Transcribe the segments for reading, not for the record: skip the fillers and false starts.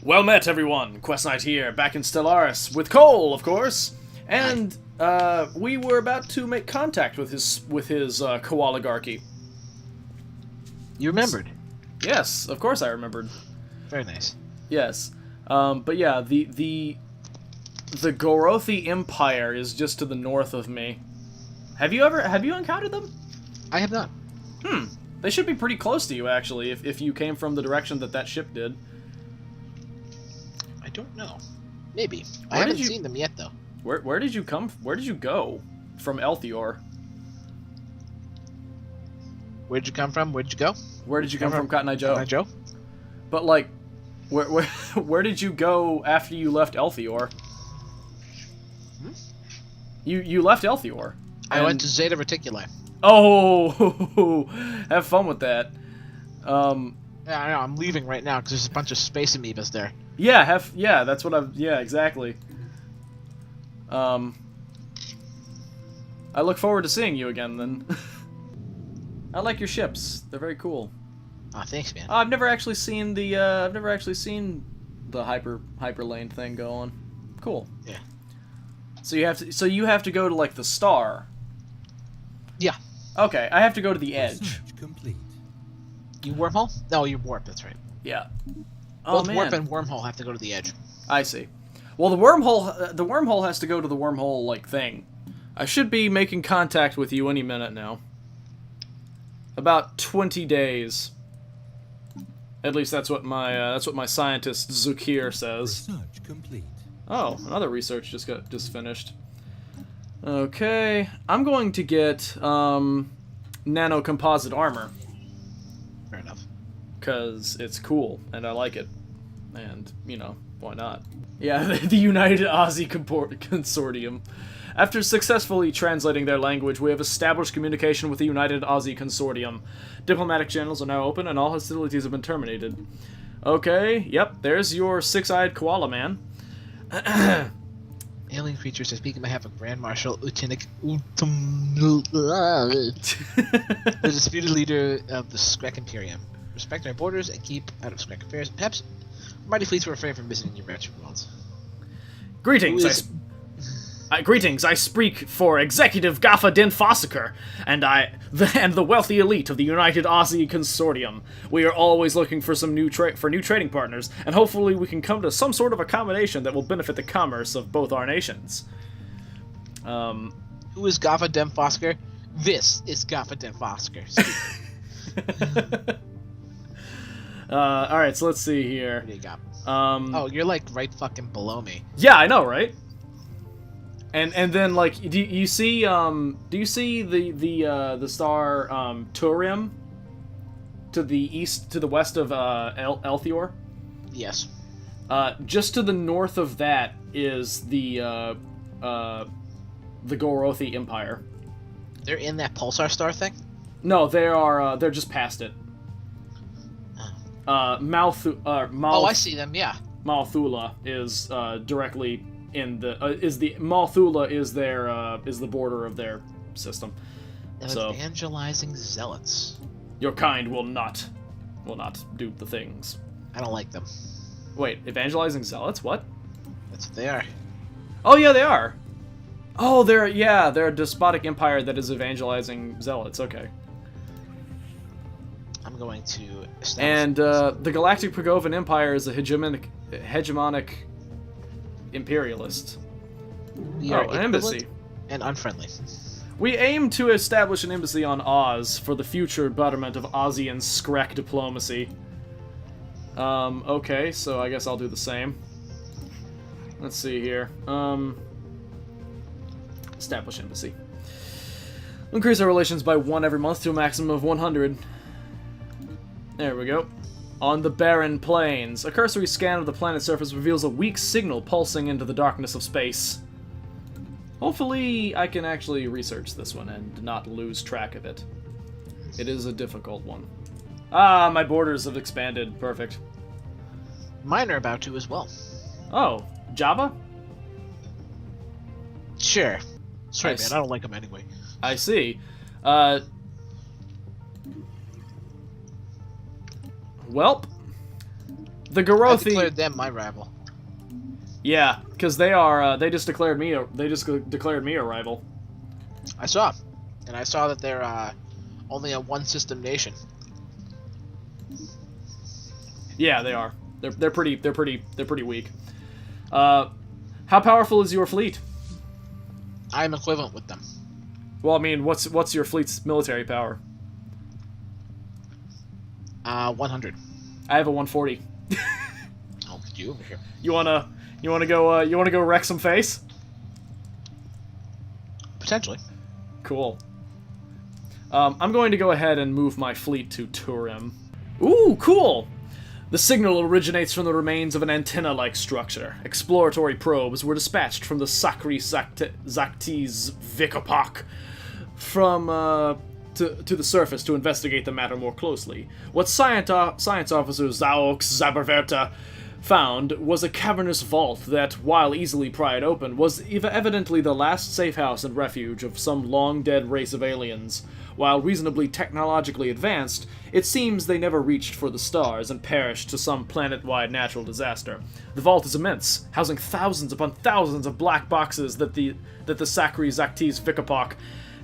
Well met, everyone. Quest Knight here, back in Stellaris with Cole, of course, and we were about to make contact with his koalagarchy. You remembered? Yes, of course I remembered. Very nice. Yes, but yeah, the Gorothi Empire is just to the north of me. Have you encountered them? I have not. They should be pretty close to you, actually, if you came from the direction that ship did. I don't know. Maybe. I haven't seen them yet, though. Where did you come? Where did you go from Elthior? Where'd you come from? Where'd you go? Where did you come from, Cotton Eye Joe? Cotton Eye Joe? But like, where did you go after you left Elthior? You left Elthior. I went to Zeta Reticuli. Oh, have fun with that. Yeah, I know. I'm leaving right now because there's a bunch of space amoebas there. Yeah, that's what I've. Yeah, exactly. I look forward to seeing you again then. I like your ships. They're very cool. Oh, thanks, man. I've never actually seen the hyperlane thing go on. Cool. Yeah. So you have to go to like the star. Yeah. Okay, I have to go to the edge. Research complete. You wormhole? No, you warp. That's right. Yeah. Both warp and wormhole have to go to the edge. I see. Well, the wormhole has to go to the wormhole like thing. I should be making contact with you any minute now. About 20 days. At least that's what my scientist Zukir says. Research complete. Oh, another research just finished. Okay, I'm going to get nano-composite armor. Fair enough. Because it's cool, and I like it. And, you know, why not? Yeah, the United Aussie Consortium. After successfully translating their language, we have established communication with the United Aussie Consortium. Diplomatic channels are now open, and all hostilities have been terminated. Okay, yep, there's your six-eyed koala man. Alien creatures to speak on behalf of Grand Marshal Lieutenant the disputed leader of the Skrek Imperium. Respect our borders and keep out of Skrek affairs. Perhaps mighty fleets will refrain from visiting your wretched worlds. Greetings, greetings, I speak for Executive Gaffa Din Fossiker, and the wealthy elite of the United Aussie Consortium. We are always looking for some new trading partners, and hopefully we can come to some sort of accommodation that will benefit the commerce of both our nations. Who is Gaffa Dem Fosker? This is Gaffa Dem Fosker. Alright, so let's see here. What do you got? Oh, you're like right fucking below me. Yeah, I know, right? And then like, do you see the star Turim to the west of Elthior? Yes. Just to the north of that is the Gorothi Empire. They're in that pulsar star thing? No, they're just past it. Oh, I see them. Yeah. Malthula is directly in the Malthula is the border of their system. So Evangelizing zealots. your kind will not do the things. I don't like them. Wait, evangelizing zealots? What? That's what they are. Oh yeah, they are. Oh, they're a despotic empire that is evangelizing zealots. Okay. I'm going to establish. And the Galactic Progovan Empire is a hegemonic imperialist. We are an embassy. And unfriendly. We aim to establish an embassy on Oz for the future betterment of Ozian Skrek diplomacy. Okay, so I guess I'll do the same. Let's see here. Establish embassy. Increase our relations by 1 every month to a maximum of 100. There we go. On the barren plains, a cursory scan of the planet's surface reveals a weak signal pulsing into the darkness of space. Hopefully, I can actually research this one and not lose track of it. It is a difficult one. Ah, my borders have expanded. Perfect. Mine are about to as well. Oh, Java? Sure. Sorry, Nice. man. I don't like them anyway. I see. Welp. The I Garothi... declared them my rival. Yeah, because they are, they just declared me a rival. I saw. And I saw that they're only a one-system nation. Yeah, they are. They're pretty weak. How powerful is your fleet? I am equivalent with them. Well, I mean, what's your fleet's military power? 100. I have a 140. Oh, you over here. You wanna go wreck some face? Potentially. Cool. I'm going to go ahead and move my fleet to Turim. Ooh, cool! The signal originates from the remains of an antenna-like structure. Exploratory probes were dispatched from the Sakri Zakti's Vikapak to the surface to investigate the matter more closely. What science officer Zaox Zaberverta found was a cavernous vault that, while easily pried open, was evidently the last safe house and refuge of some long-dead race of aliens. While reasonably technologically advanced, it seems they never reached for the stars and perished to some planet-wide natural disaster. The vault is immense, housing thousands upon thousands of black boxes that the Sakri Zakti's Vikapak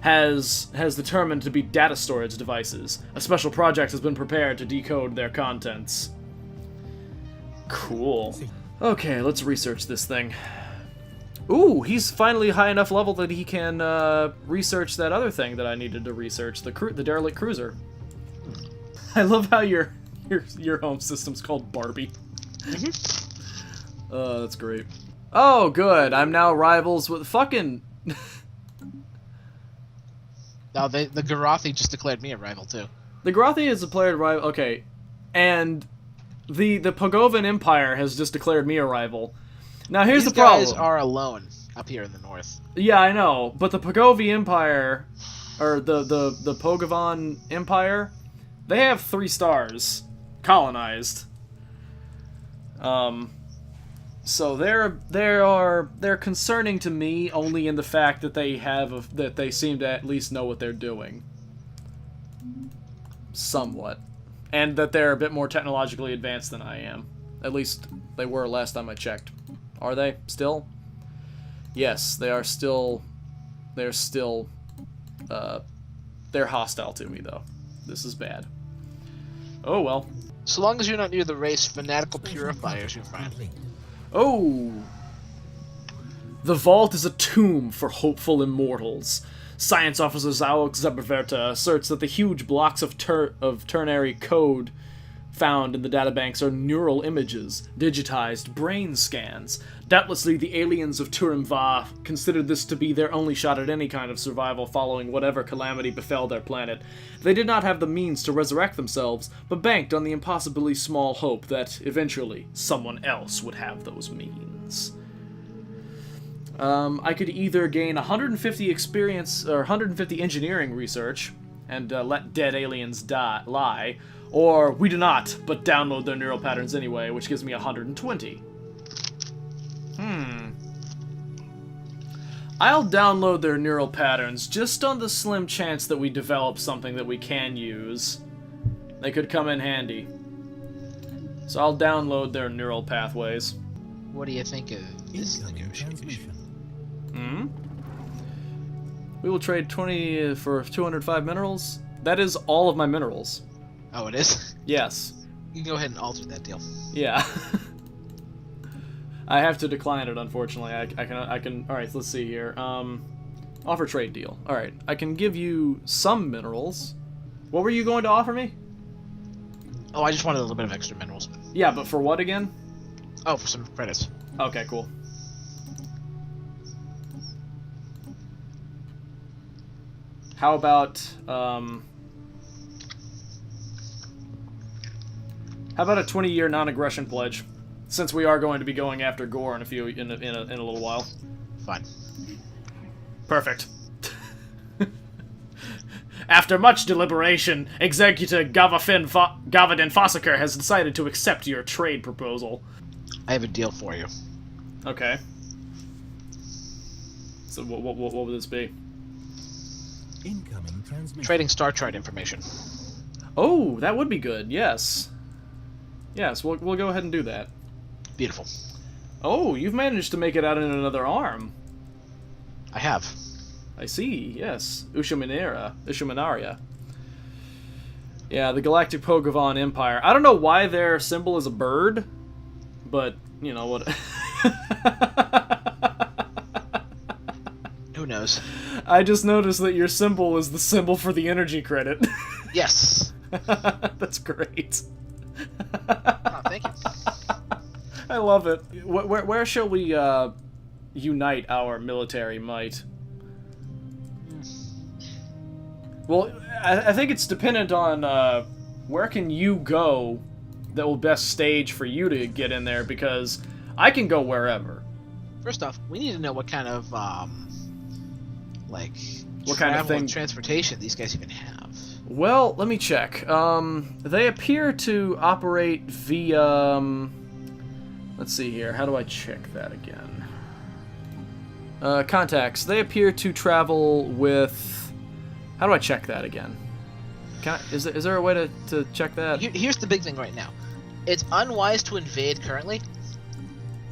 has determined to be data storage devices. A special project has been prepared to decode their contents. Cool. Okay, let's research this thing. Ooh, he's finally high enough level that he can research that other thing that I needed to research, the derelict cruiser. I love how your home system's called Barbie. That's great. Oh, good. I'm now rivals with fucking... Now, the Garothi just declared me a rival, too. The Garothi is declared rival... Okay. And the Pogovan Empire has just declared me a rival. Now, here's the problem. These guys are alone up here in the north. Yeah, I know. But the Pogovi Empire, or the Pogovan Empire, they have 3 stars colonized. So they're concerning to me only in the fact that they seem to at least know what they're doing. Somewhat. And that they're a bit more technologically advanced than I am. At least they were last time I checked. Are they still? Yes, they are still. They're still. They're hostile to me, though. This is bad. Oh well. So long as you're not near the race fanatical purifiers, you're fine. Oh! The vault is a tomb for hopeful immortals. Science officer Zaox Zeberverta asserts that the huge blocks of ternary code found in the databanks are neural images, digitized brain scans. Doubtlessly, the aliens of Turim Va considered this to be their only shot at any kind of survival following whatever calamity befell their planet. They did not have the means to resurrect themselves, but banked on the impossibly small hope that, eventually, someone else would have those means. I could either gain 150 experience, or 150 engineering research, and let dead aliens lie, or we do not, but download their neural patterns anyway, which gives me 120. I'll download their neural patterns just on the slim chance that we develop something that we can use. They could come in handy. So I'll download their neural pathways. What do you think of this negotiation? We will trade 20 for 205 minerals. That is all of my minerals. Oh, it is? Yes. You can go ahead and alter that deal. Yeah. I have to decline it, unfortunately. I can. All right, let's see here. Offer trade deal. All right, I can give you some minerals. What were you going to offer me? Oh, I just wanted a little bit of extra minerals. Yeah, but for what again? Oh, for some credits. Okay, cool. How about a 20-year non-aggression pledge? Since we are going to be going after Gore in a little while. Fine. Perfect. After much deliberation, Executor Gavadin Fossiker has decided to accept your trade proposal. I have a deal for you. Okay. So what would this be? Incoming transmission. Trading star chart information. Oh, that would be good. Yes. Yes, we'll go ahead and do that. Beautiful. Oh, you've managed to make it out in another arm. I have. I see, yes. Ushuminaria. Yeah, the Galactic Pokemon Empire. I don't know why their symbol is a bird, but, you know what... Who knows? I just noticed that your symbol is the symbol for the energy credit. Yes. That's great. Oh, thank you. I love it. Where shall we unite our military might? Well, I think it's dependent on where can you go that will best stage for you to get in there, because I can go wherever. First off, we need to know what kind of What travel kind of thing? and transportation these guys even have. Well, let me check. They appear to operate via... let's see here. How do I check that again? Contacts. They appear to travel with... How do I check that again? Is there a way to check that? Here's the big thing right now. It's unwise to invade currently.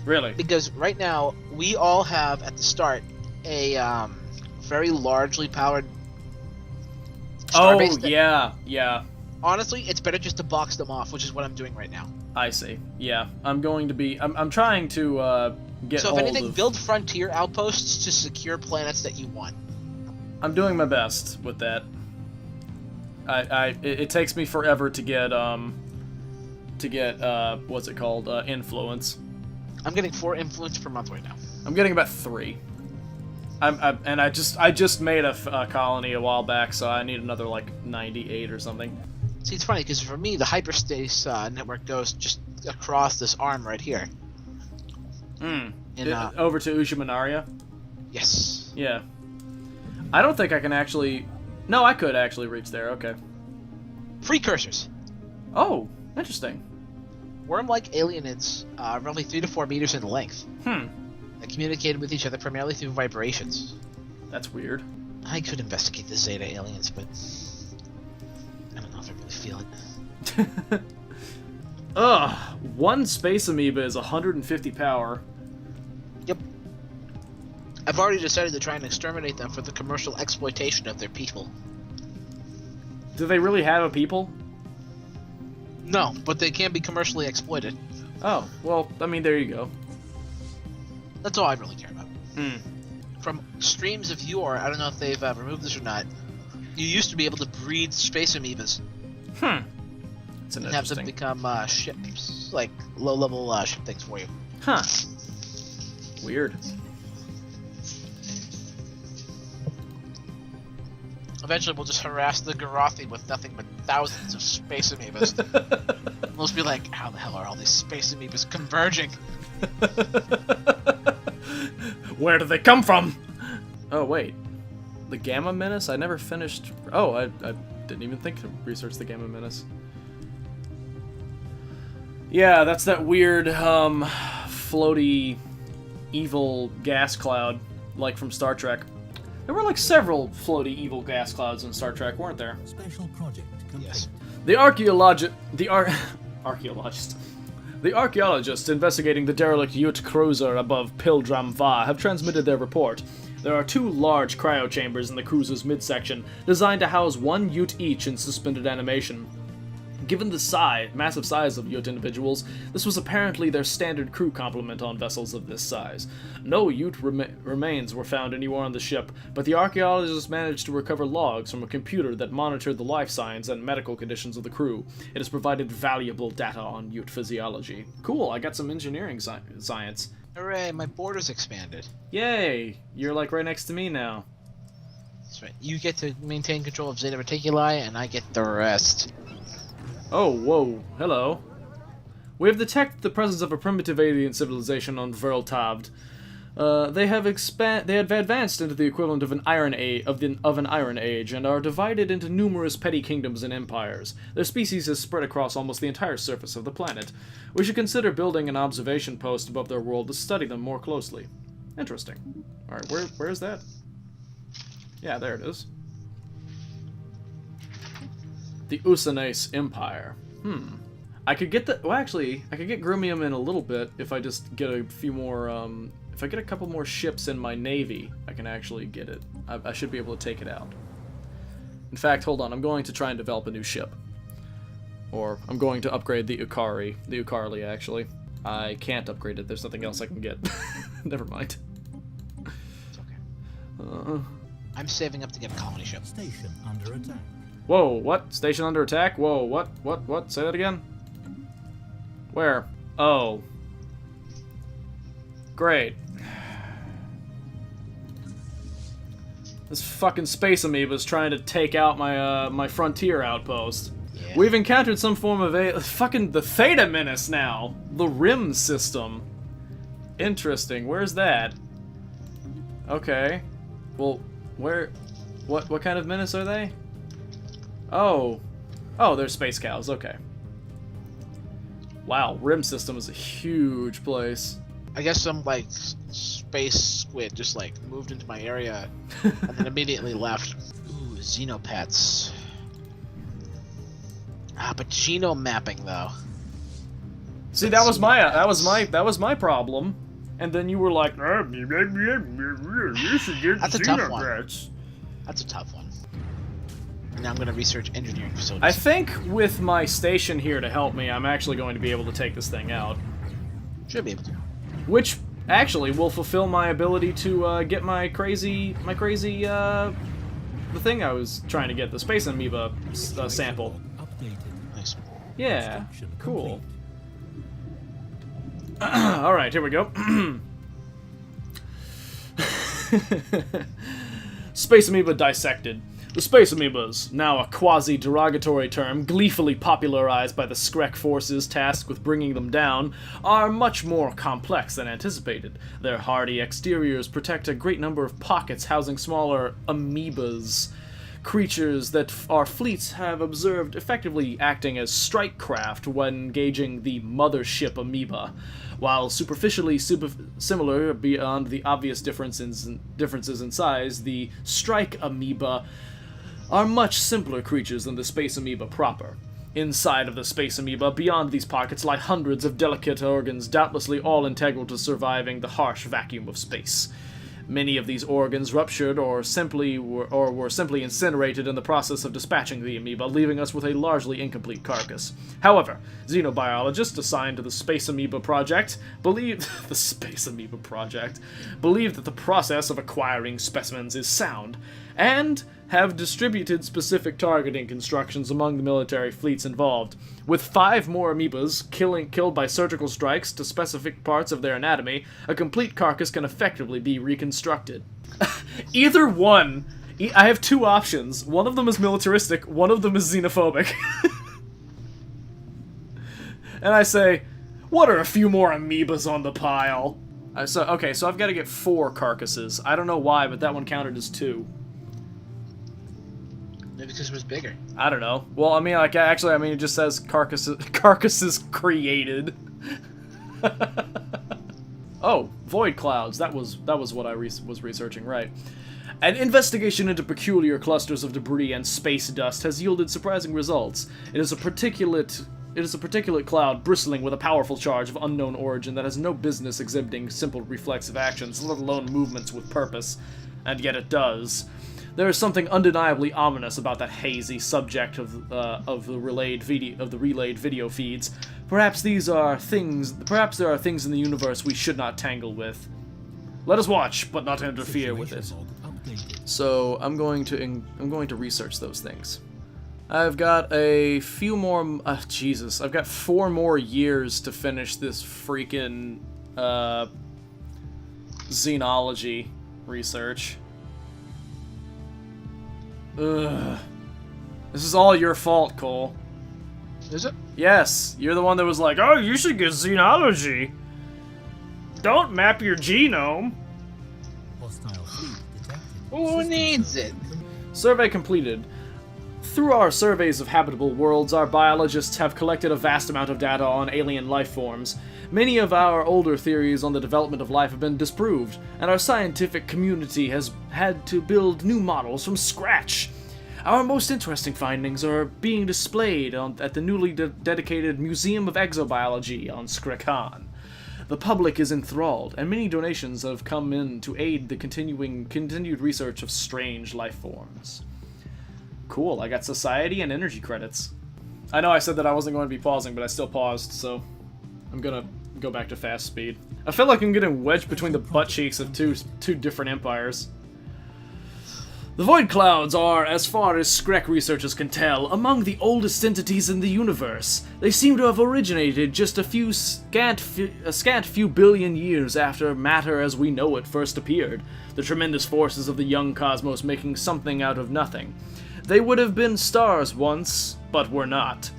Really? Because right now, we all have, at the start, a very largely powered starbase. Oh, yeah. Honestly, it's better just to box them off, which is what I'm doing right now. I see. Yeah, I'm going to be... I'm trying to get So if hold anything, of... build frontier outposts to secure planets that you want. I'm doing my best with that. It takes me forever to get what's it called? Influence. I'm getting 4 influence per month right now. I'm getting about 3. I just made a colony a while back, so I need another like 98 or something. See, it's funny because for me, the hyperspace network goes just across this arm right here. Over to Ushuminaria? Yes. Yeah. I don't think I can actually... No, I could actually reach there, okay. Precursors. Oh, interesting. Worm-like alienids, roughly 3 to 4 meters in length. That communicated with each other primarily through vibrations. That's weird. I could investigate the Zeta aliens, but I don't know if I really feel it. Ugh, one space amoeba is 150 power. Yep. I've already decided to try and exterminate them for the commercial exploitation of their people. Do they really have a people? No, but they can be commercially exploited. Oh, well, I mean, there you go. That's all I really care about. From streams of yore, I don't know if they've removed this or not, you used to be able to breed space amoebas. It's an and have them become ships, like low-level ship things for you. Huh. Weird. Eventually, we'll just harass the Garothi with nothing but thousands of space amoebas. We'll just be like, how the hell are all these space amoebas converging? Where do they come from? Oh, wait. The Gamma Menace? I never finished... Oh, I didn't even think to research the Gamma Menace. Yeah, that's that weird, floaty, evil gas cloud, like from Star Trek. There were like several floaty evil gas clouds in Star Trek, weren't there? Special project complete. Yes. The archaeologists investigating the derelict Ute cruiser above Pilgrim Va have transmitted their report. There are 2 large cryo chambers in the cruiser's midsection, designed to house 1 Ute each in suspended animation. Given the massive size of Ute individuals, this was apparently their standard crew complement on vessels of this size. No Ute remains were found anywhere on the ship, but the archaeologists managed to recover logs from a computer that monitored the life signs and medical conditions of the crew. It has provided valuable data on Ute physiology. Cool, I got some engineering science. Hooray, my border's expanded. Yay! You're like right next to me now. That's right. You get to maintain control of Zeta Reticuli, and I get the rest. Oh, whoa, hello. We have detected the presence of a primitive alien civilization on Verltavd. They have advanced into the equivalent of an Iron Age and are divided into numerous petty kingdoms and empires. Their species is spread across almost the entire surface of the planet. We should consider building an observation post above their world to study them more closely. Interesting. Alright, where is that? Yeah, there it is. The Usanase Empire. I could get the... Well, actually, I could get Grumium in a little bit if I just get a few more, if I get a couple more ships in my navy, I can actually get it. I should be able to take it out. In fact, hold on, I'm going to try and develop a new ship. Or, I'm going to upgrade the Ukarli, actually. I can't upgrade it, there's nothing else I can get. Never mind. It's okay. I'm saving up to get a colony ship. Station under attack. Whoa, what? Station under attack? Whoa, what? Say that again? Where? Oh. Great. This fucking space amoeba's trying to take out my, my frontier outpost. Yeah. We've encountered some form of fucking the Theta Menace now. The Rim system. Interesting. Where's that? Okay. Well, where... What kind of menace are they? Oh. Oh, they're space cows. Okay. Wow, Rim system is a huge place. I guess some, like, space squid just, like, moved into my area and then immediately left. Ooh, xenopets. Ah, but genome mapping, though. See, that was my problem. And then you were like, you should get That's a tough one. xenopets. That's a tough one. And now I'm going to research engineering facilities. I think with my station here to help me, I'm actually going to be able to take this thing out. Should be able to. Which, actually, will fulfill my ability to get my crazy, the thing I was trying to get, the space amoeba sample. Nice. Yeah, cool. Alright, here we go. Space amoeba dissected. The space amoebas, now a quasi-derogatory term gleefully popularized by the Skrek forces tasked with bringing them down, are much more complex than anticipated. Their hardy exteriors protect a great number of pockets housing smaller amoebas, creatures that our fleets have observed effectively acting as strike craft when engaging the mothership amoeba. While superficially similar beyond the obvious differences in size, the strike amoeba are much simpler creatures than the space amoeba proper. Inside of the space amoeba, beyond these pockets, lie hundreds of delicate organs, doubtlessly all integral to surviving the harsh vacuum of space. Many of these organs ruptured or were simply incinerated in the process of dispatching the amoeba, leaving us with a largely incomplete carcass. However, xenobiologists assigned to the Space Amoeba Project believe that the process of acquiring specimens is sound, and have distributed specific targeting constructions among the military fleets involved. With 5 more amoebas killed by surgical strikes to specific parts of their anatomy, a complete carcass can effectively be reconstructed. Either one. I have 2 options. One of them is militaristic, one of them is xenophobic. And I say, what are a few more amoebas on the pile? Okay, so I've got to get 4 carcasses. I don't know why, but that one counted as 2. Maybe because it was bigger. I don't know. Well, I mean, like, actually, I mean, it just says carcasses created. Oh, void clouds. That was what I was researching, right. An investigation into peculiar clusters of debris and space dust has yielded surprising results. It is a particulate cloud bristling with a powerful charge of unknown origin that has no business exhibiting simple reflexive actions, let alone movements with purpose. And yet it does. There is something undeniably ominous about that hazy subject of the relayed video feeds. Perhaps there are things in the universe we should not tangle with. Let us watch, but not interfere with it. So I'm going to research those things. I've got a few more. Jesus, I've got 4 more years to finish this freaking xenology research. Ugh. This is all your fault, Cole. Is it? Yes, you're the one that was like, oh, you should get xenology. Don't map your genome. Hostile fleet detected. Who needs it? Survey completed. Through our surveys of habitable worlds, our biologists have collected a vast amount of data on alien life forms. Many of our older theories on the development of life have been disproved, and our scientific community has had to build new models from scratch. Our most interesting findings are being displayed at the newly dedicated Museum of Exobiology on Skrekan. The public is enthralled, and many donations have come in to aid the continued research of strange life forms. Cool, I got society and energy credits. I know I said that I wasn't going to be pausing, but I still paused, so I'm gonna go back to fast speed. I feel like I'm getting wedged between the butt cheeks of two different empires. The Void Clouds are, as far as Skrek researchers can tell, among the oldest entities in the universe. They seem to have originated just a scant few billion years after matter as we know it first appeared, the tremendous forces of the young cosmos making something out of nothing. They would have been stars once, but were not.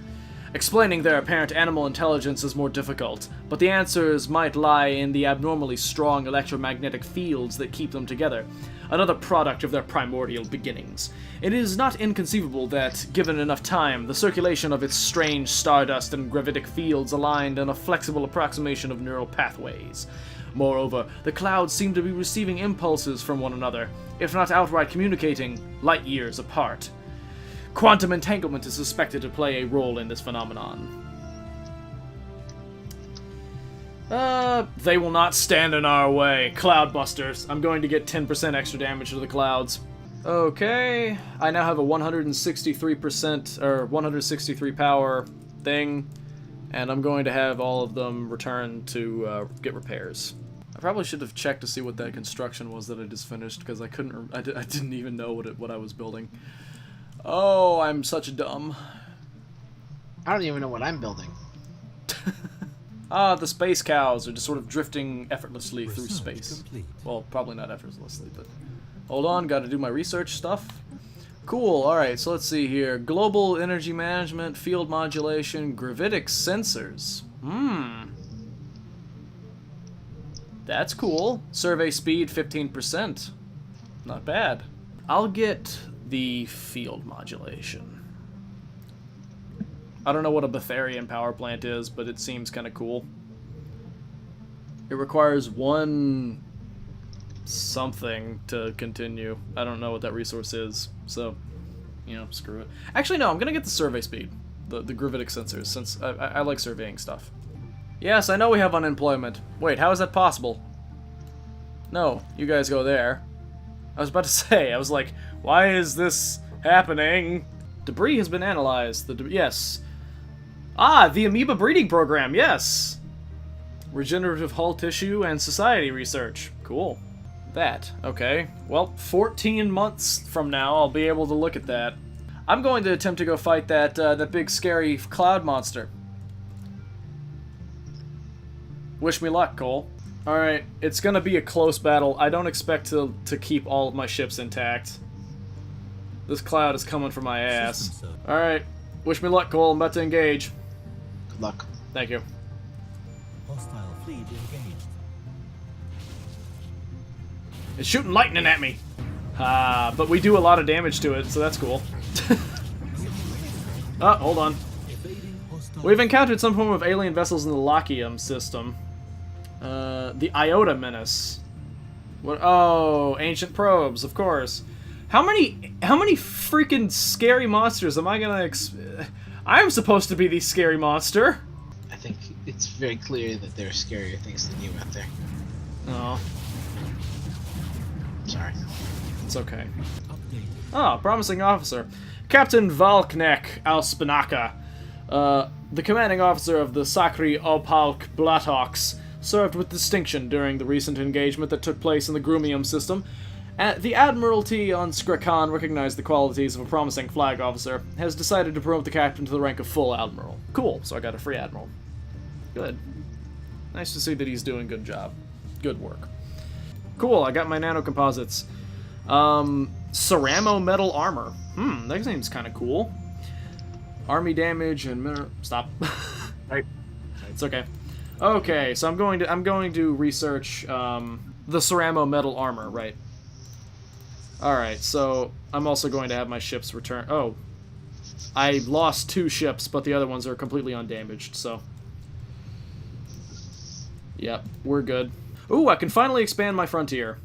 Explaining their apparent animal intelligence is more difficult, but the answers might lie in the abnormally strong electromagnetic fields that keep them together, another product of their primordial beginnings. It is not inconceivable that, given enough time, the circulation of its strange stardust and gravitic fields aligned in a flexible approximation of neural pathways. Moreover, the clouds seem to be receiving impulses from one another, if not outright communicating, light years apart. Quantum entanglement is suspected to play a role in this phenomenon. They will not stand in our way. Cloudbusters. I'm going to get 10% extra damage to the clouds. Okay, I now have a 163% or 163 power thing, and I'm going to have all of them return to get repairs. I probably should have checked to see what that construction was that I just finished, because I couldn't. I didn't even know what I was building. Oh, I'm such dumb. I don't even know what I'm building. The space cows are just sort of drifting effortlessly through Research space. complete. Well, probably not effortlessly, but... Hold on, gotta do my research stuff. Cool, alright, so let's see here. Global energy management, field modulation, gravitic sensors. That's cool. Survey speed, 15%. Not bad. I'll get the field modulation. I don't know what a Betharian power plant is, but it seems kind of cool. It requires one something to continue. I don't know what that resource is, so, you know, screw it. Actually, no, I'm gonna get the survey speed, the gravitic sensors, since I like surveying stuff. Yes, I know we have unemployment. Wait, how is that possible? No, you guys go there. I was about to say, I was like, why is this happening? Debris has been analyzed. Yes. Ah, the amoeba breeding program, yes! Regenerative hull tissue and society research. Cool. That, okay. Well, 14 months from now, I'll be able to look at that. I'm going to attempt to go fight that big scary cloud monster. Wish me luck, Cole. Alright, it's gonna be a close battle. I don't expect to keep all of my ships intact. This cloud is coming for my ass. Alright, wish me luck, Cole. I'm about to engage. Good luck. Thank you. Hostile fleet engaged. It's shooting lightning at me. But we do a lot of damage to it, so that's cool. Oh, hold on. Evading hostile. We've encountered some form of alien vessels in the Lachium system. The Iota Menace. What? Oh, ancient probes, of course. How many freaking scary monsters am I gonna I'm supposed to be the scary monster. I think it's very clear that there are scarier things than you out there. Oh, Sorry. it's okay. Updated. Ah, promising officer. Captain Valknek Alspinaka, the commanding officer of the Sakri Opalk Blatox, served with distinction during the recent engagement that took place in the Grumium system. The Admiralty on Skrekan recognized the qualities of a promising flag officer, has decided to promote the captain to the rank of full admiral. Cool, so I got a free admiral. Good. Nice to see that he's doing good job. Good work. Cool, I got my nanocomposites. Ceramo metal armor. That seems kind of cool. Army damage and stop. Right. It's okay. Okay, so I'm going to research the Ceramo metal armor, right? Alright, so I'm also going to have my ships return. Oh. I lost 2 ships, but the other ones are completely undamaged, so. Yep, we're good. Ooh, I can finally expand my frontier.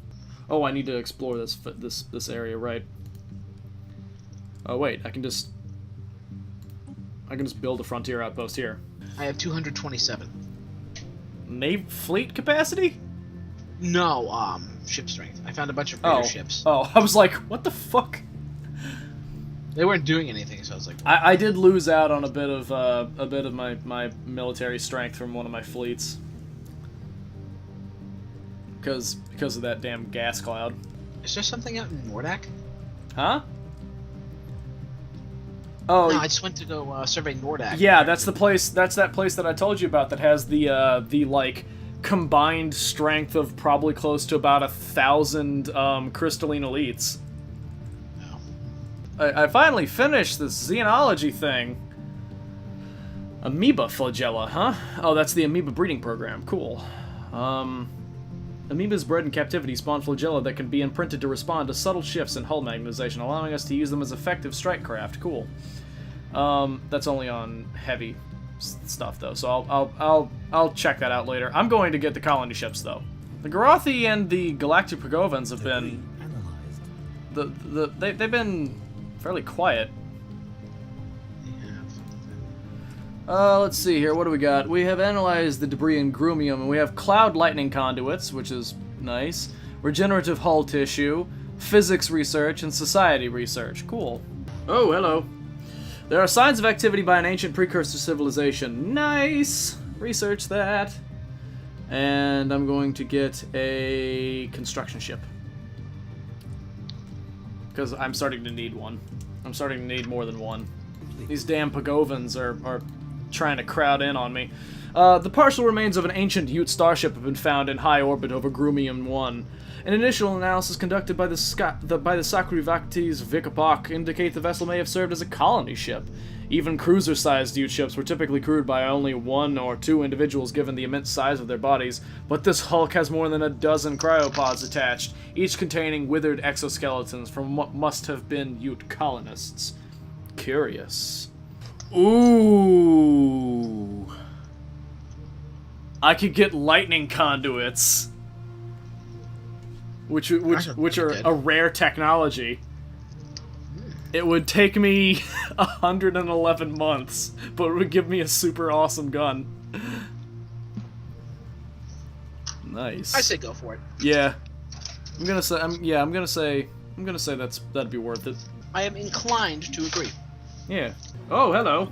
Oh, I need to explore this area, right? Oh wait, I can just build a frontier outpost here. I have 227. Fleet capacity? No, ship strength. I found a bunch of raider ships. Oh, I was like, what the fuck? They weren't doing anything, so I was like, I did lose out on a bit of my military strength from one of my fleets. Because of that damn gas cloud. is there something out in Nordak? Huh? Oh, No, I just went to go survey Nordak. yeah, that's the place. That's that place that I told you about that has the like combined strength of probably close to about 1,000 crystalline elites. Oh. I finally finished this xenology thing. Amoeba flagella, huh? Oh, that's the amoeba breeding program. Cool. Amoebas bred in captivity spawn flagella that can be imprinted to respond to subtle shifts in hull magnetization, allowing us to use them as effective strike craft. Cool. That's only on heavy stuff though, so I'll check that out later. I'm going to get the colony ships though. The Garathi and the Galactic Pagovans have been they've been fairly quiet. Let's see here. What do we got? We have analyzed the debris in Grumium, and we have cloud lightning conduits, which is nice. Regenerative hull tissue, physics research, and society research. Cool. Oh, hello. There are signs of activity by an ancient precursor civilization. Nice! Research that. And I'm going to get a construction ship. Because I'm starting to need one. I'm starting to need more than one. These damn Pagovans are trying to crowd in on me. The partial remains of an ancient Ute starship have been found in high orbit over Grumium 1. An initial analysis conducted by the Sakrivaktis Vikapok indicate the vessel may have served as a colony ship. Even cruiser-sized Ute ships were typically crewed by only 1 or 2 individuals given the immense size of their bodies, but this hulk has more than a dozen cryopods attached, each containing withered exoskeletons from what must have been Ute colonists. Curious. Ooh. I could get lightning conduits, which are a rare technology. It would take me 111 months, but it would give me a super awesome gun. Nice. I say go for it. Yeah. I'm gonna say that'd be worth it. I am inclined to agree. Yeah. Oh, hello.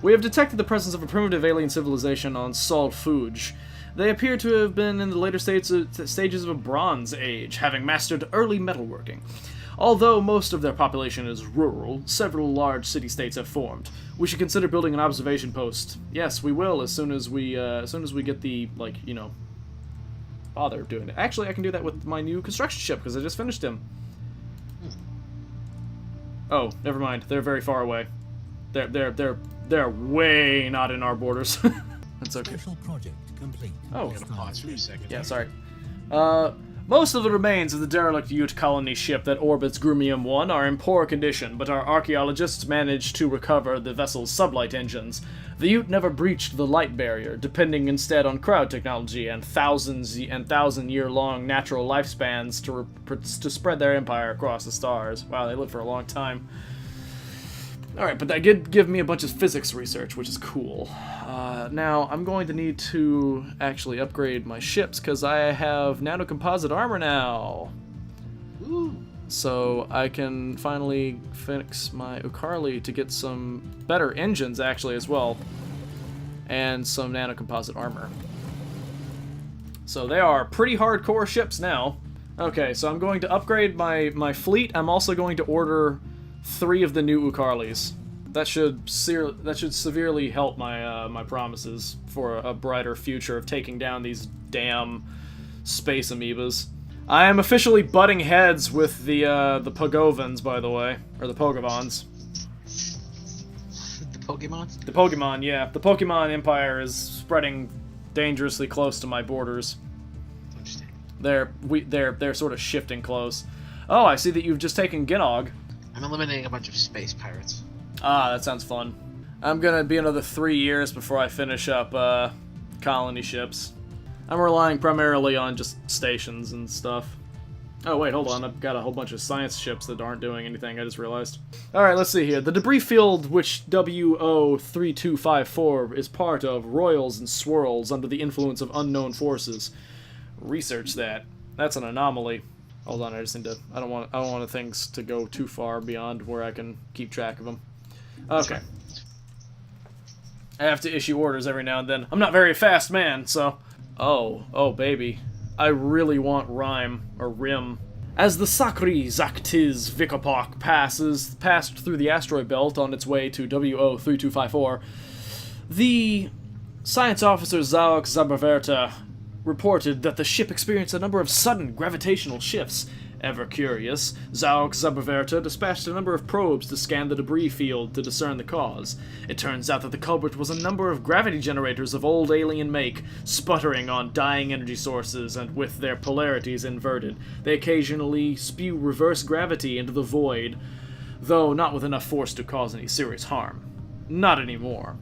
We have detected the presence of a primitive alien civilization on Sol Fuge. They appear to have been in the later stages of a Bronze Age, having mastered early metalworking. Although most of their population is rural, several large city-states have formed. We should consider building an observation post. Yes, we will as soon as we get the, bother doing it. Actually, I can do that with my new construction ship because I just finished him. Oh, never mind. They're very far away. They're way not in our borders. That's okay. Special project complete. Oh. I'm gonna pause for a second. Yeah, sorry. Most of the remains of the derelict Ute colony ship that orbits Grumium 1 are in poor condition, but our archaeologists managed to recover the vessel's sublight engines. The Ute never breached the light barrier, depending instead on crowd technology and thousand-year-long natural lifespans to spread their empire across the stars. Wow, they lived for a long time. Alright, but that did give me a bunch of physics research, which is cool. Now, I'm going to need to actually upgrade my ships, because I have nanocomposite armor now. Ooh. So I can finally fix my Ukarli to get some better engines, actually, as well. And some nanocomposite armor. So they are pretty hardcore ships now. Okay, so I'm going to upgrade my fleet. I'm also going to order 3 of the new Ukarlis. That should severely help my promises for a brighter future of taking down these damn space amoebas. I am officially butting heads with the Pagovans, by the way, or the Pogavons. The Pokemon? The Pokemon, yeah. The Pokemon Empire is spreading dangerously close to my borders. Interesting. They're sort of shifting close. Oh, I see that you've just taken Ginnog. I'm eliminating a bunch of space pirates. Ah, that sounds fun. I'm gonna be another 3 years before I finish up colony ships. I'm relying primarily on just stations and stuff. Oh, wait, hold on. I've got a whole bunch of science ships that aren't doing anything, I just realized. Alright, let's see here. The debris field which WO3254 is part of roils and swirls under the influence of unknown forces. Research that. That's an anomaly. Hold on, I just need to... I don't want things to go too far beyond where I can keep track of them. Okay. I have to issue orders every now and then. I'm not a very fast man, so... Oh, baby. I really want Rhyme, or Rim. As the Sakri Zaktiz Vikopok passed through the asteroid belt on its way to WO3254, the science officer Zaok Zabaverta reported that the ship experienced a number of sudden gravitational shifts. Ever curious, Zaok Zabaverta dispatched a number of probes to scan the debris field to discern the cause. It turns out that the culprit was a number of gravity generators of old alien make, sputtering on dying energy sources and with their polarities inverted. They occasionally spew reverse gravity into the void, though not with enough force to cause any serious harm. Not anymore.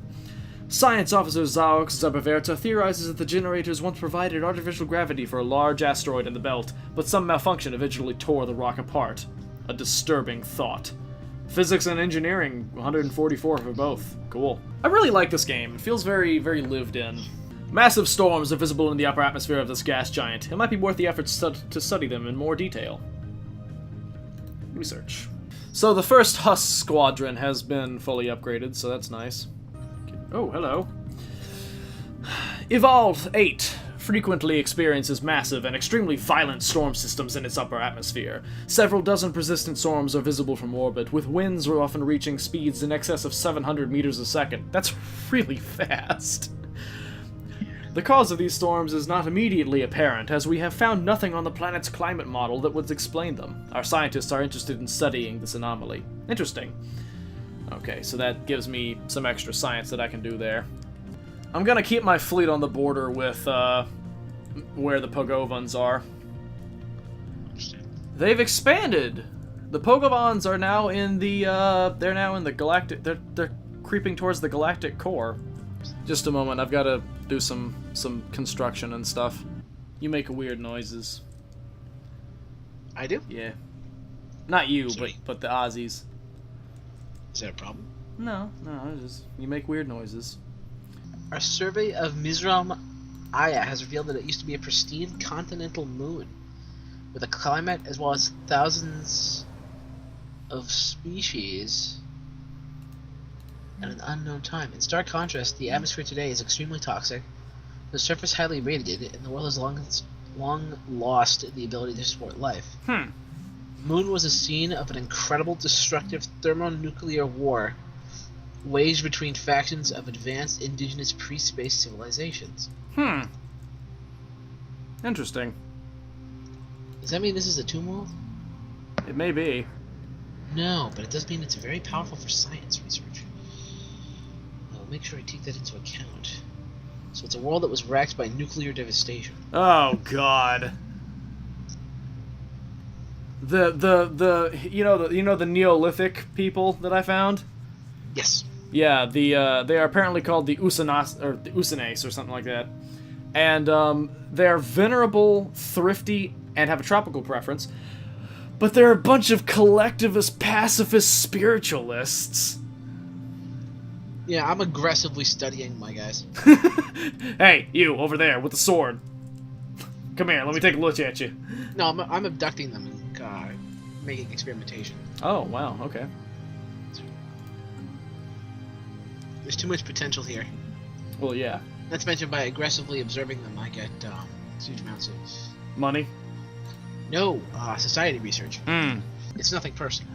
Science officer Zaok Zabaverta theorizes that the generators once provided artificial gravity for a large asteroid in the belt, but some malfunction eventually tore the rock apart. A disturbing thought. Physics and engineering, 144 for both. Cool. I really like this game. It feels very, very lived in. Massive storms are visible in the upper atmosphere of this gas giant. It might be worth the effort to study them in more detail. Research. So the first Husk squadron has been fully upgraded, so that's nice. Oh, hello. Evolve 8 frequently experiences massive and extremely violent storm systems in its upper atmosphere. Several dozen persistent storms are visible from orbit, with winds often reaching speeds in excess of 700 meters a second. That's really fast. The cause of these storms is not immediately apparent, as we have found nothing on the planet's climate model that would explain them. Our scientists are interested in studying this anomaly. Interesting. Okay, so that gives me some extra science that I can do there. I'm gonna keep my fleet on the border with, where the Pogovans are. They've expanded! The Pogovans are now in the, they're now in the galactic, they're creeping towards the galactic core. Just a moment, I've gotta do some construction and stuff. You make weird noises. I do? Yeah. Not you, Sorry. but the Aussies. Is that a problem? No, just you make weird noises. Our survey of Mizram Aya has revealed that it used to be a pristine continental moon, with a climate as well as thousands of species at an unknown time. In stark contrast, the atmosphere today is extremely toxic, the surface highly radiated, and the world has long lost the ability to support life. Moon was a scene of an incredible destructive thermonuclear war waged between factions of advanced indigenous pre-space civilizations. Interesting. Does that mean this is a tomb world? It may be. No, but it does mean it's very powerful for science research. I'll make sure I take that into account. So it's a world that was racked by nuclear devastation. Oh God. You know the Neolithic people that I found? Yes. Yeah, they are apparently called the Usanas or the Usanes or something like that. And they're venerable, thrifty, and have a tropical preference. But they're a bunch of collectivist pacifist spiritualists. Yeah, I'm aggressively studying my guys. Hey, you over there with the sword. Come here, let me take a look at you. No, I'm abducting them and making experimentation. Oh, wow, okay. There's too much potential here. Well, yeah. Not to mention, by aggressively observing them, I get huge amounts of... Money? No, society research. It's nothing personal.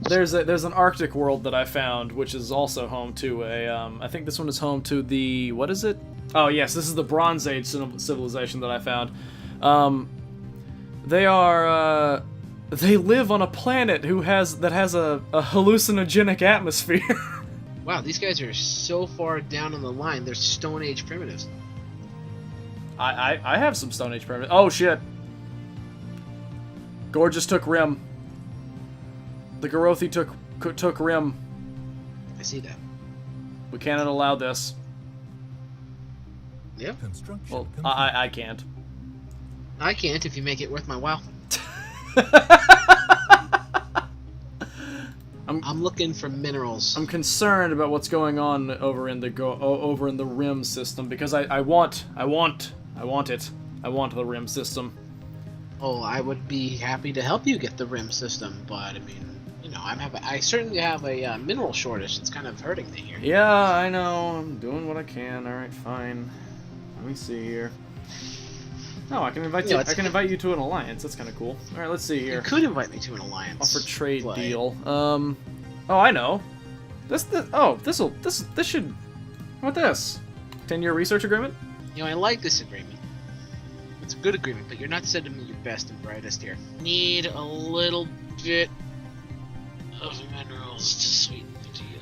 There's an Arctic world that I found, which is also home to a, I think this one is home to the, what is it? Oh, yes, this is the Bronze Age civilization that I found. They live on a planet that has a hallucinogenic atmosphere. Wow, these guys are so far down on the line. They're Stone Age primitives. I have some Stone Age primitives. Oh shit! Gorgeous took Rim. The Garothi took Rim. I see that. We cannot allow this. Yep. Construction Well, complete. I can't. I can't if you make it worth my while. I'm looking for minerals. I'm concerned about what's going on over in the rim system because I want it. I want the rim system. Oh, I would be happy to help you get the rim system, but I mean, you know, I certainly have a mineral shortage. It's kind of hurting me here. Yeah, I know. I'm doing what I can. All right, fine. Let me see here. Oh, I can invite you. I can invite you to an alliance. That's kind of cool. All right, let's see here. You could invite me to an alliance. Offer trade but... deal. Oh, I know. This should. How about this? 10-year research agreement. You know, I like this agreement. It's a good agreement, but you're not sending me your best and brightest here. Need a little bit of minerals to sweeten the deal.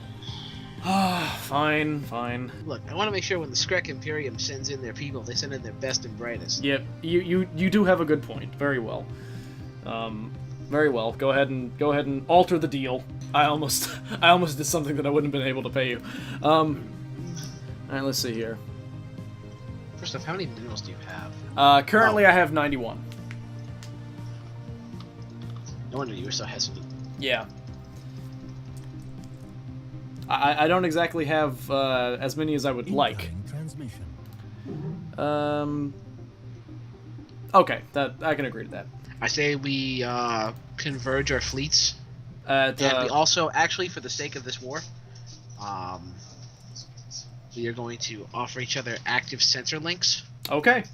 Ah, fine. Look, I want to make sure when the Skrek Imperium sends in their people, they send in their best and brightest. Yep, you do have a good point. Very well. Very well. Go ahead and alter the deal. I almost did something that I wouldn't have been able to pay you. All right, let's see here. First off, how many minerals do you have? Currently I have 91. No wonder you were so hesitant. Yeah. I don't exactly have as many as I would like. Transmission. Okay, that I can agree to that. I say we converge our fleets, And we also, actually, for the sake of this war, we are going to offer each other active sensor links. Okay.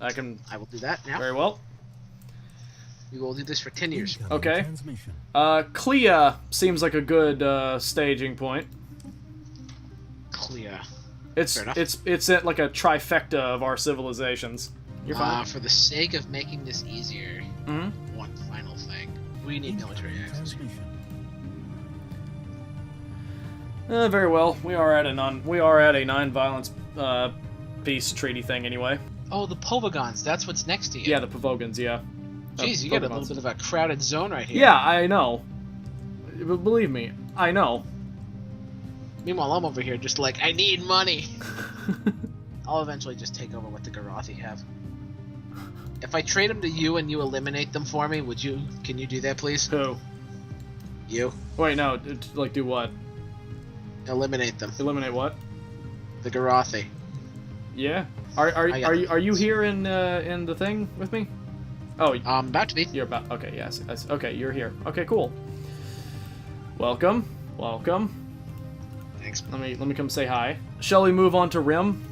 I will do that now. Very well. We will do this for 10 years. Okay. Clea seems like a good staging point. Clea. It's at like a trifecta of our civilizations. You're fine. For the sake of making this easier, one final thing. We need military access. Very well. We are at a non-violence peace treaty thing anyway. Oh, the Povagons. That's what's next to you. Yeah, the Povogans. Yeah. Jeez, you got a little bit of a crowded zone right here. Yeah, I know. But believe me, I know. Meanwhile, I'm over here just like, I need money. I'll eventually just take over what the Garathi have. If I trade them to you and you eliminate them for me, can you do that, please? Who? You. Wait, no. Like, do what? Eliminate them. Eliminate what? The Garathi. Yeah. Are you here in the thing with me? Oh, I'm about to be. You're about. Okay, yes. Okay, you're here. Okay, cool. Welcome. Thanks. Let me come say hi. Shall we move on to Rim?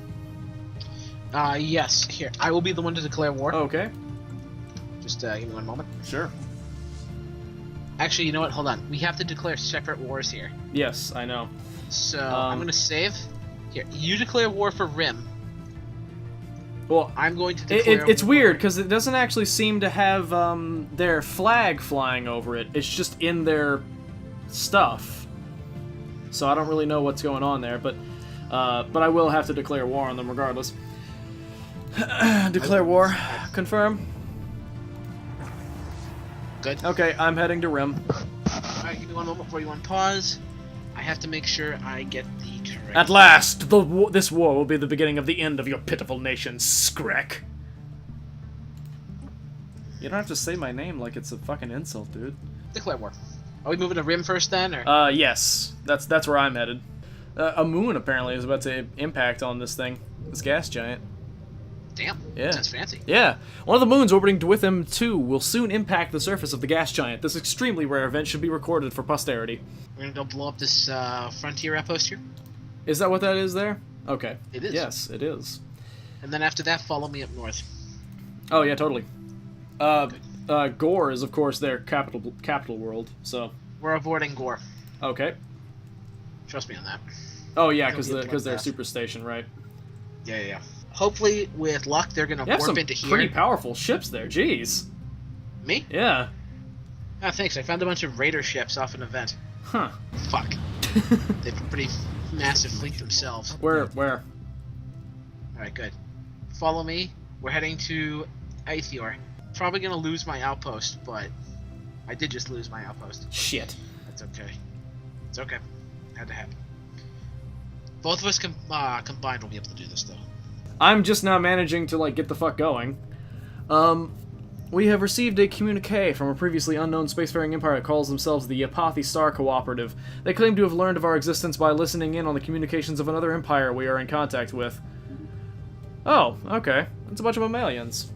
Yes. Here, I will be the one to declare war. Okay. Just give me one moment. Sure. Actually, you know what? Hold on. We have to declare separate wars here. Yes, I know. So I'm gonna save. Here, you declare war for Rim. Well, I'm going to declare. It's weird because it doesn't actually seem to have their flag flying over it. It's just in their stuff. So I don't really know what's going on there, but I will have to declare war on them regardless. Declare war. Confirm. Good. Okay, I'm heading to Rim. Alright, give me one moment before you want to pause. I have to make sure I get the correct... At last, this war will be the beginning of the end of your pitiful nation, Skrek. You don't have to say my name like it's a fucking insult, dude. Declare war. Are we moving to Rim first then, or...? Yes. That's where I'm headed. A moon, apparently, is about to impact on this thing. This gas giant. Damn. Yeah. Sounds fancy. Yeah. One of the moons orbiting Dwitham 2 will soon impact the surface of the gas giant. This extremely rare event should be recorded for posterity. We're gonna go blow up this frontier outpost here. Is that what that is there? Okay. It is. Yes, it is. And then after that, follow me up north. Oh, yeah, totally. Gore is, of course, their capital world, so... We're avoiding Gore. Okay. Trust me on that. Oh, yeah, because they're superstation, right? Yeah. Hopefully, with luck, they're gonna warp into here. Pretty powerful ships there, jeez. Me? Yeah. Ah, thanks. I found a bunch of raider ships off an event. Huh. Fuck. They've a pretty massive fleet themselves. Where? Alright, good. Follow me. We're heading to Aethior. Probably gonna lose my outpost, but I did just lose my outpost. Shit. That's okay. It's okay. Had to happen. Both of us combined will be able to do this, though. I'm just now managing to, like, get the fuck going. We have received a communique from a previously unknown spacefaring empire that calls themselves the Yapathy Star Cooperative. They claim to have learned of our existence by listening in on the communications of another empire we are in contact with. Oh, okay. It's a bunch of mammalians.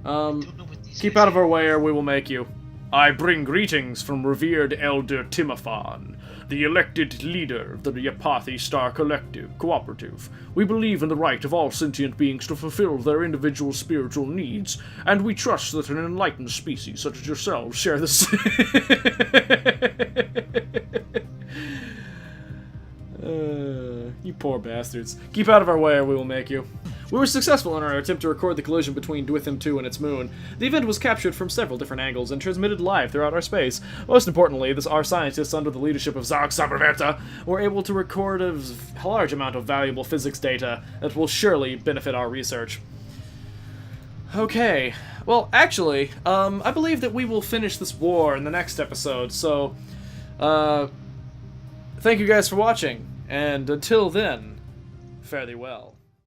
Don't know what these Keep guys out of are. our way or we will make you. I bring greetings from revered Elder Timophon, the elected leader of the Yapathy Star Cooperative. We believe in the right of all sentient beings to fulfill their individual spiritual needs, and we trust that an enlightened species such as yourselves share the same. You poor bastards. Keep out of our way or we will make you. We were successful in our attempt to record the collision between Dwitham 2 and its moon. The event was captured from several different angles and transmitted live throughout our space. Most importantly, our scientists, under the leadership of Zog Saberverta, were able to record a large amount of valuable physics data that will surely benefit our research. Okay. Well, actually, I believe that we will finish this war in the next episode, so, thank you guys for watching, and until then, fare thee well.